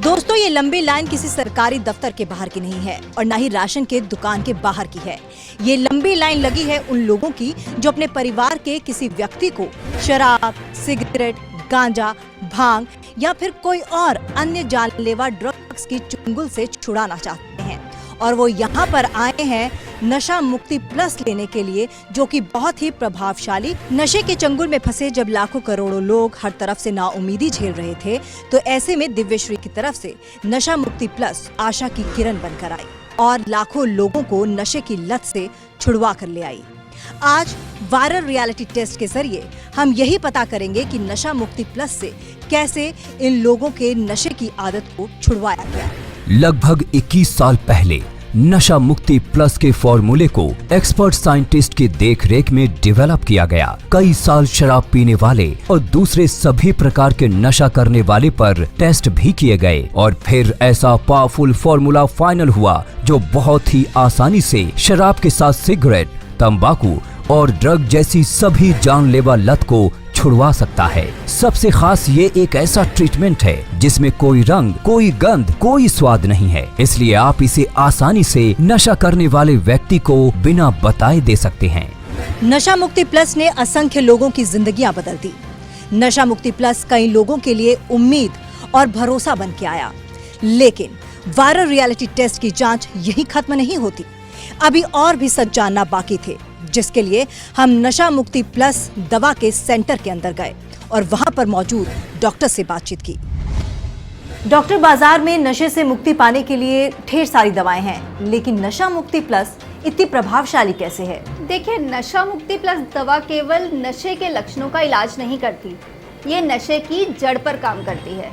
दोस्तों, ये लंबी लाइन किसी सरकारी दफ्तर के बाहर की नहीं है और ना ही राशन के दुकान के बाहर की है। ये लंबी लाइन लगी है उन लोगों की जो अपने परिवार के किसी व्यक्ति को शराब, सिगरेट, गांजा, भांग या फिर कोई और अन्य जानलेवा ड्रग्स की चुंगल से छुड़ाना चाहते हैं और वो यहाँ पर आए हैं नशा मुक्ति प्लस लेने के लिए, जो कि बहुत ही प्रभावशाली। नशे के चंगुल में फंसे जब लाखों करोड़ों लोग हर तरफ से नाउमीदी झेल रहे थे, तो ऐसे में दिव्यश्री की तरफ से नशा मुक्ति प्लस आशा की किरण बनकर आई और लाखों लोगों को नशे की लत से छुड़वा कर ले आई। आज वायरल रियलिटी टेस्ट के जरिए हम यही पता करेंगे कि नशा मुक्ति प्लस से कैसे इन लोगों के नशे की आदत को छुड़वाया गया। लगभग 21 साल पहले नशा मुक्ति प्लस के फॉर्मूले को एक्सपर्ट साइंटिस्ट की देखरेख में डेवलप किया गया। कई साल शराब पीने वाले और दूसरे सभी प्रकार के नशा करने वाले पर टेस्ट भी किए गए और फिर ऐसा पावरफुल फॉर्मूला फाइनल हुआ जो बहुत ही आसानी से शराब के साथ सिगरेट, तंबाकू और ड्रग जैसी सभी जानलेवा लत को छुड़वा सकता है। सबसे खास ये एक ऐसा ट्रीटमेंट है जिसमें कोई रंग, कोई गंध, कोई स्वाद नहीं है, इसलिए आप इसे आसानी से नशा करने वाले व्यक्ति को बिना बताए दे सकते हैं। नशा मुक्ति प्लस ने असंख्य लोगों की जिंदगियां बदल दी। नशा मुक्ति प्लस कई लोगों के लिए उम्मीद और भरोसा बन के आया, लेकिन वायरल रियलिटी टेस्ट की जांच यही खत्म नहीं होती। अभी और भी सच जानना बाकी थे, जिसके लिए हम नशा मुक्ति प्लस दवा के सेंटर के अंदर गए और वहां पर मौजूद डॉक्टर से बातचीत की। डॉक्टर, बाजार में नशे से मुक्ति पाने के लिए ढेर सारी दवाएं हैं, लेकिन नशा मुक्ति प्लस इतनी प्रभावशाली कैसे है? देखिए, नशा मुक्ति प्लस दवा केवल नशे के लक्षणों का इलाज नहीं करती, ये नशे की जड़ पर काम करती है।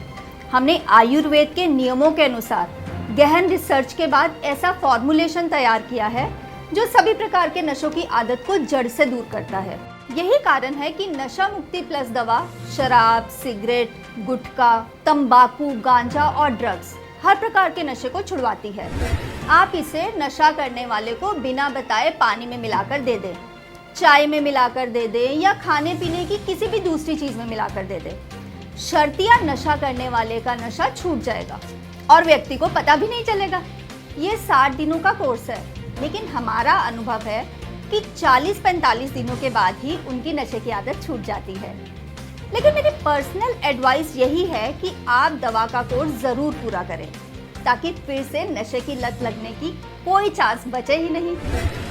हमने आयुर्वेद के नियमों के अनुसार गहन रिसर्च के बाद ऐसा फॉर्मुलेशन तैयार किया है जो सभी प्रकार के नशों की आदत को जड़ से दूर करता है। यही कारण है कि नशा मुक्ति प्लस दवा शराब, सिगरेट, गुटखा, तंबाकू, गांजा और ड्रग्स हर प्रकार के नशे को छुड़वाती है। आप इसे नशा करने वाले को बिना बताए पानी में मिलाकर दे दें, चाय में मिलाकर दे दें या खाने पीने की किसी भी दूसरी चीज में मिलाकर दे दें। शर्तिया नशा करने वाले का नशा छूट जाएगा और व्यक्ति को पता भी नहीं चलेगा। ये 60 दिनों का कोर्स है, लेकिन हमारा अनुभव है कि 40-45 दिनों के बाद ही उनकी नशे की आदत छूट जाती है। लेकिन मेरी पर्सनल एडवाइस यही है कि आप दवा का कोर्स ज़रूर पूरा करें, ताकि फिर से नशे की लत लगने की कोई चांस बचे ही नहीं।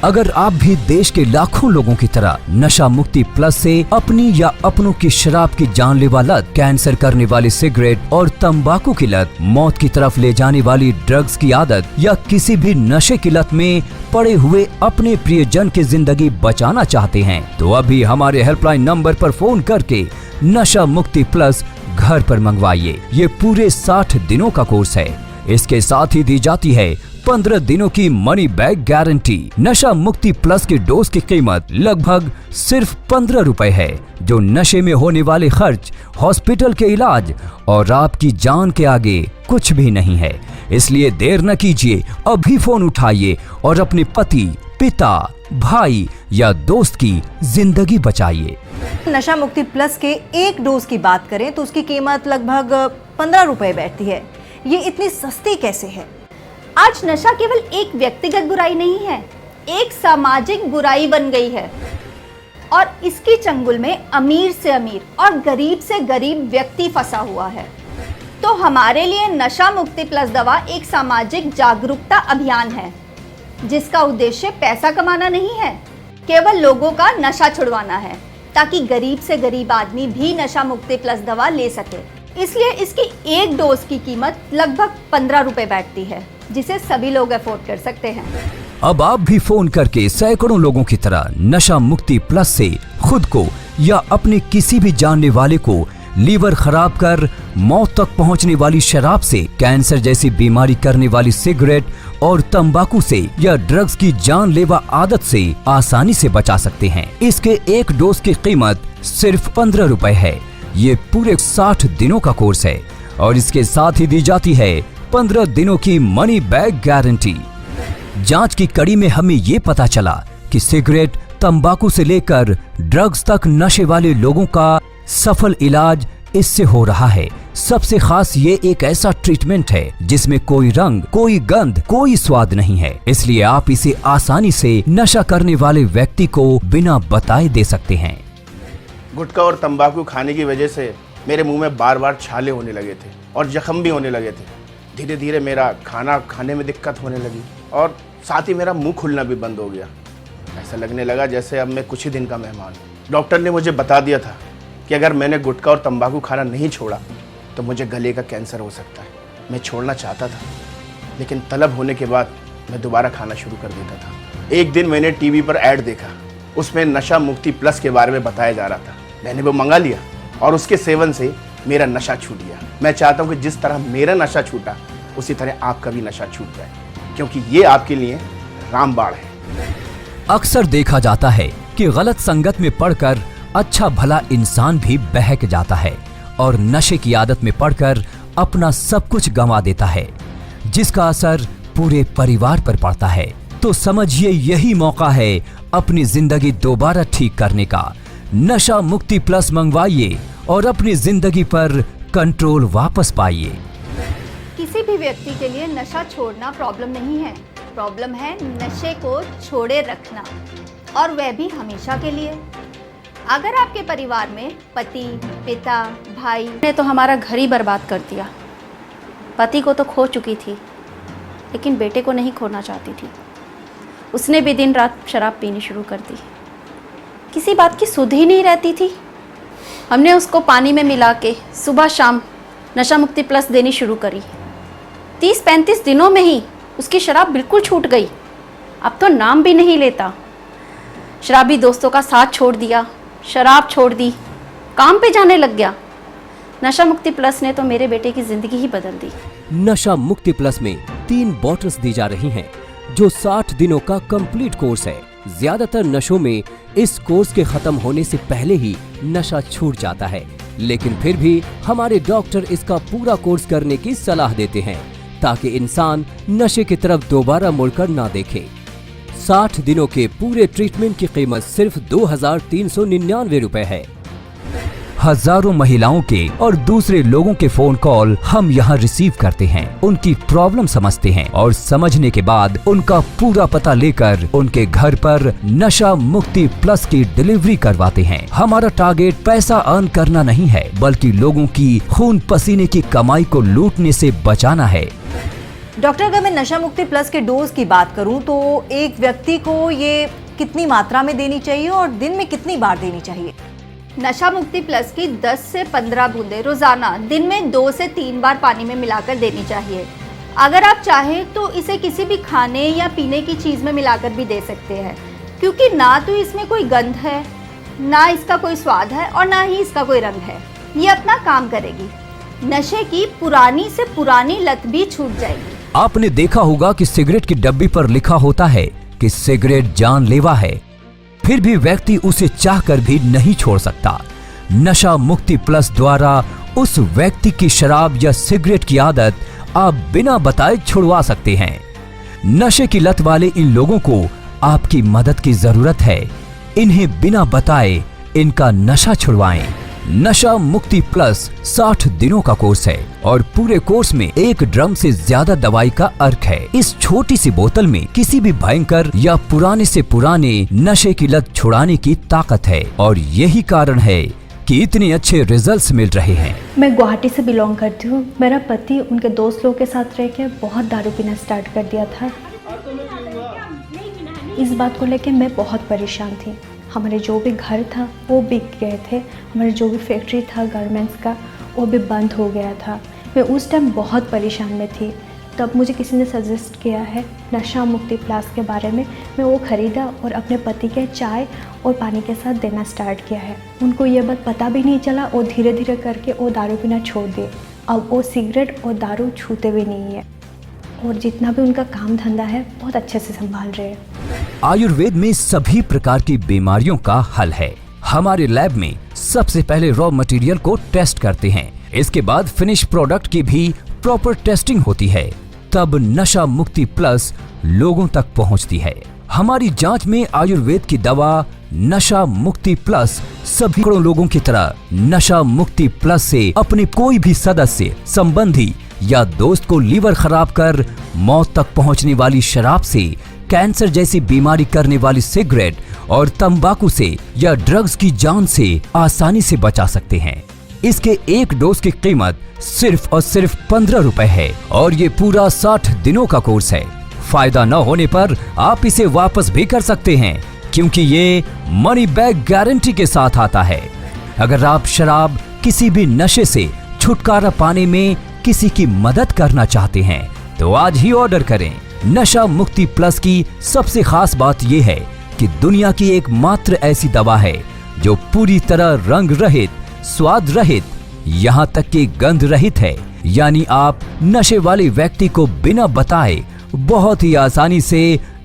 अगर आप भी देश के लाखों लोगों की तरह नशा मुक्ति प्लस से अपनी या अपनों की शराब की जानलेवा लत, कैंसर करने वाली सिगरेट और तंबाकू की लत, मौत की तरफ ले जाने वाली ड्रग्स की आदत या किसी भी नशे की लत में पड़े हुए अपने प्रियजन की जिंदगी बचाना चाहते हैं, तो अभी हमारे हेल्पलाइन नंबर पर फोन करके नशा मुक्ति प्लस घर पर मंगवाइए। ये पूरे 60 दिनों का कोर्स है। इसके साथ ही दी जाती है 15 दिनों की मनी बैक गारंटी। नशा मुक्ति प्लस की डोज की कीमत लगभग सिर्फ 15 रुपए है, जो नशे में होने वाले खर्च, हॉस्पिटल के इलाज और आपकी जान के आगे कुछ भी नहीं है। इसलिए देर न कीजिए, अभी फोन उठाइए और अपने पति, पिता, भाई या दोस्त की जिंदगी बचाइए। नशा मुक्ति प्लस के एक डोज की बात करें तो उसकी कीमत लगभग 15 रुपए बैठती है। ये इतनी सस्ती कैसे है? आज नशा केवल एक व्यक्तिगत बुराई नहीं है, एक सामाजिक बुराई बन गई है और इसकी चंगुल में अमीर से अमीर और गरीब से गरीब व्यक्ति फंसा हुआ है। तो हमारे लिए नशा मुक्ति प्लस दवा एक सामाजिक जागरूकता अभियान है, जिसका उद्देश्य पैसा कमाना नहीं है, केवल लोगों का नशा छुड़वाना है, ताकि गरीब से गरीब आदमी भी नशा मुक्ति प्लस दवा ले सके। इसलिए इसकी एक डोज की कीमत लगभग 15 रुपए बैठती है, जिसे सभी लोग अफोर्ड कर सकते हैं। अब आप भी फोन करके सैकड़ों लोगों की तरह नशा मुक्ति प्लस से खुद को या अपने किसी भी जानने वाले को लीवर खराब कर मौत तक पहुंचने वाली शराब से, कैंसर जैसी बीमारी करने वाली सिगरेट और तंबाकू से या ड्रग्स की जानलेवा आदत से आसानी से बचा सकते हैं। इसके एक डोज की कीमत सिर्फ 15 रुपए है। ये पूरे 60 दिनों का कोर्स है और इसके साथ ही दी जाती है 15 दिनों की मनी बैक गारंटी। जांच की कड़ी में हमें ये पता चला कि सिगरेट, तंबाकू से लेकर ड्रग्स तक नशे वाले लोगों का सफल इलाज इससे हो रहा है। सबसे खास ये एक ऐसा ट्रीटमेंट है जिसमें कोई रंग, कोई गंध, कोई स्वाद नहीं है, इसलिए आप इसे आसानी से नशा करने वाले व्यक्ति को बिना बताए दे सकते हैं। गुटखा और तंबाकू खाने की वजह से मेरे मुंह में बार बार छाले होने लगे थे और जख्म भी होने लगे थे। धीरे धीरे मेरा खाना खाने में दिक्कत होने लगी और साथ ही मेरा मुंह खुलना भी बंद हो गया। ऐसा लगने लगा जैसे अब मैं कुछ ही दिन का मेहमान हूँ। डॉक्टर ने मुझे बता दिया था कि अगर मैंने गुटखा और तंबाकू खाना नहीं छोड़ा तो मुझे गले का कैंसर हो सकता है। मैं छोड़ना चाहता था, लेकिन तलब होने के बाद मैं दोबारा खाना शुरू कर देता था। एक दिन मैंने टीवी पर ऐड देखा, उसमें नशा मुक्ति प्लस के बारे में बताया जा रहा था। मैंने वो मंगा लिया और उसके सेवन से मेरा नशा छूट गया। मैं चाहता हूँ कि जिस तरह मेरा नशा छूटा उसी तरह आपका भी नशा छूट जाए, क्योंकि ये आपके लिए रामबाण है। अक्सर देखा जाता है कि गलत संगत में पड़कर अच्छा भला इंसान भी बहक जाता है और नशे की आदत में पड़कर अपना सब कुछ गंवा देता है, जिसका असर पूरे परिवार पर पड़ता है। तो समझिए यही मौका है अपनी जिंदगी दोबारा ठीक करने का। नशा मुक्ति प्लस मंगवाइए और अपनी जिंदगी पर कंट्रोल वापस पाइए। किसी भी व्यक्ति के लिए नशा छोड़ना प्रॉब्लम नहीं है, प्रॉब्लम है नशे को छोड़े रखना, और वह भी हमेशा के लिए। अगर आपके परिवार में पति, पिता, भाई ने तो हमारा घर ही बर्बाद कर दिया। पति को तो खो चुकी थी, लेकिन बेटे को नहीं खोना चाहती थी। उसने भी दिन रात शराब पीनी शुरू कर दी। किसी बात की सुध ही नहीं रहती थी। हमने उसको पानी में मिला के सुबह शाम नशा मुक्ति प्लस देनी शुरू करी। 30-35 दिनों में ही उसकी शराब बिल्कुल छूट गई। अब तो नाम भी नहीं लेता। शराबी दोस्तों का साथ छोड़ दिया, शराब छोड़ दी, काम पे जाने लग गया। नशा मुक्ति प्लस ने तो मेरे बेटे की जिंदगी ही बदल दी। नशा मुक्ति प्लस में 3 बॉटल्स दी जा रही हैं, जो 60 दिनों का कंप्लीट कोर्स है। ज्यादातर नशों में इस कोर्स के खत्म होने से पहले ही नशा छूट जाता है, लेकिन फिर भी हमारे डॉक्टर इसका पूरा कोर्स करने की सलाह देते हैं ताकि इंसान नशे की तरफ दोबारा मुड़कर ना देखे। 60 दिनों के पूरे ट्रीटमेंट की कीमत सिर्फ 2399 रुपए है। हजारों महिलाओं के और दूसरे लोगों के फोन कॉल हम यहाँ रिसीव करते हैं, उनकी प्रॉब्लम समझते हैं और समझने के बाद उनका पूरा पता लेकर उनके घर पर नशा मुक्ति प्लस की डिलीवरी करवाते हैं। हमारा टारगेट पैसा अर्न करना नहीं है, बल्कि लोगों की खून पसीने की कमाई को लूटने से बचाना है। डॉक्टर, अगर मैं नशा मुक्ति प्लस के डोज की बात करूं तो एक व्यक्ति को ये कितनी मात्रा में देनी चाहिए और दिन में कितनी बार देनी चाहिए? नशा मुक्ति प्लस की 10 से 15 बूंदें रोजाना दिन में 2 से 3 बार पानी में मिलाकर देनी चाहिए। अगर आप चाहें तो इसे किसी भी खाने या पीने की चीज़ में मिलाकर भी दे सकते हैं, क्योंकि ना तो इसमें कोई गंध है, ना इसका कोई स्वाद है और ना ही इसका कोई रंग है। ये अपना काम करेगी। नशे की पुरानी से पुरानी लत भी छूट जाएगी। आपने देखा होगा कि सिगरेट की डब्बी पर लिखा होता है कि सिगरेट जानलेवा है, फिर भी व्यक्ति उसे चाहकर भी नहीं छोड़ सकता। नशा मुक्ति प्लस द्वारा उस व्यक्ति की शराब या सिगरेट की आदत आप बिना बताए छुड़वा सकते हैं। नशे की लत वाले इन लोगों को आपकी मदद की जरूरत है। इन्हें बिना बताए इनका नशा छुड़वाएं। नशा मुक्ति प्लस 60 दिनों का कोर्स है और पूरे कोर्स में 1 ड्रम से ज्यादा दवाई का अर्क है। इस छोटी सी बोतल में किसी भी भयंकर या पुराने से पुराने नशे की लत छुड़ाने की ताकत है और यही कारण है कि इतने अच्छे रिजल्ट्स मिल रहे हैं। मैं गुवाहाटी से बिलोंग करती हूँ। मेरा पति उनके दोस्त लोगों के साथ रह के बहुत दारू पीना स्टार्ट कर दिया था। इस बात को लेकर मैं बहुत परेशान थी। हमारे जो भी घर था वो बिक गए थे, हमारे जो भी फैक्ट्री था गारमेंट्स का वो भी बंद हो गया था। मैं उस टाइम बहुत परेशान में थी। तब मुझे किसी ने सजेस्ट किया है नशा मुक्ति प्लस के बारे में। मैं वो ख़रीदा और अपने पति के चाय और पानी के साथ देना स्टार्ट किया है। उनको ये बात पता भी नहीं चला और धीरे धीरे करके वो दारू पीना छोड़ दिए। अब वो सिगरेट और दारू छूते भी नहीं है और जितना भी उनका काम धंधा है बहुत अच्छे से संभाल रहे हैं। आयुर्वेद में सभी प्रकार की बीमारियों का हल है। हमारे लैब में सबसे पहले रॉ मटेरियल को टेस्ट करते हैं, इसके बाद फिनिश प्रोडक्ट की भी प्रॉपर टेस्टिंग होती है, तब नशा मुक्ति प्लस लोगों तक पहुंचती है। हमारी जांच में आयुर्वेद की दवा नशा मुक्ति प्लस सभी करोड़ों लोगों की तरह नशा मुक्ति प्लस से अपने कोई भी सदस्य, संबंधी या दोस्त को लीवर खराब कर मौत तक पहुंचने वाली शराब से, कैंसर जैसी बीमारी करने वाली सिगरेट और तंबाकू से या ड्रग्स की जान से आसानी से बचा सकते हैं। इसके एक डोज की कीमत सिर्फ और सिर्फ 15 रुपए है और ये पूरा 60 दिनों का कोर्स है। फायदा न होने पर आप इसे वापस भी कर सकते हैं क्योंकि ये मनी बैक गारंटी के साथ आता है। अगर आप शराब किसी भी नशे से छुटकारा पाने में किसी की मदद करना चाहते हैं तो आज ही ऑर्डर करें। नशा मुक्ति प्लस की सबसे खास बात यह है कि दुनिया की एकमात्र ऐसी दवा है जो पूरी तरह रंग रहित, स्वाद रहित, यहाँ तक कि गंध रहित है। यानी आप नशे वाले व्यक्ति को बिना बताए बहुत ही आसानी से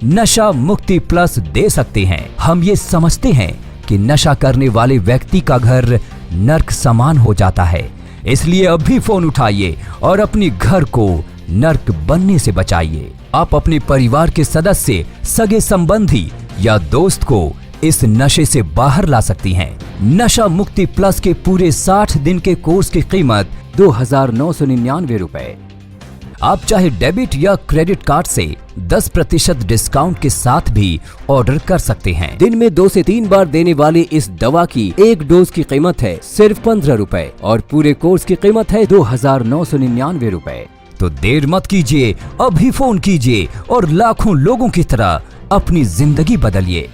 नशा मुक्ति प्लस दे सकते हैं। हम ये समझते हैं कि नशा करने वाले व्यक्ति का घर नर्क समान हो जाता है, इसलिए अभी फोन उठाइए और अपने घर को नर्क बनने से बचाइए। आप अपने परिवार के सदस्य, सगे संबंधी या दोस्त को इस नशे से बाहर ला सकती हैं। नशा मुक्ति प्लस के पूरे 60 दिन के कोर्स की कीमत 2,999 रुपए। आप चाहे डेबिट या क्रेडिट कार्ड से 10% डिस्काउंट के साथ भी ऑर्डर कर सकते हैं। दिन में 2 से 3 बार देने वाली इस दवा की एक डोज की कीमत है सिर्फ 15 रुपए और पूरे कोर्स की कीमत है 2,999 रुपए। तो देर मत कीजिए, अभी फोन कीजिए और लाखों लोगों की तरह अपनी जिंदगी बदलिए।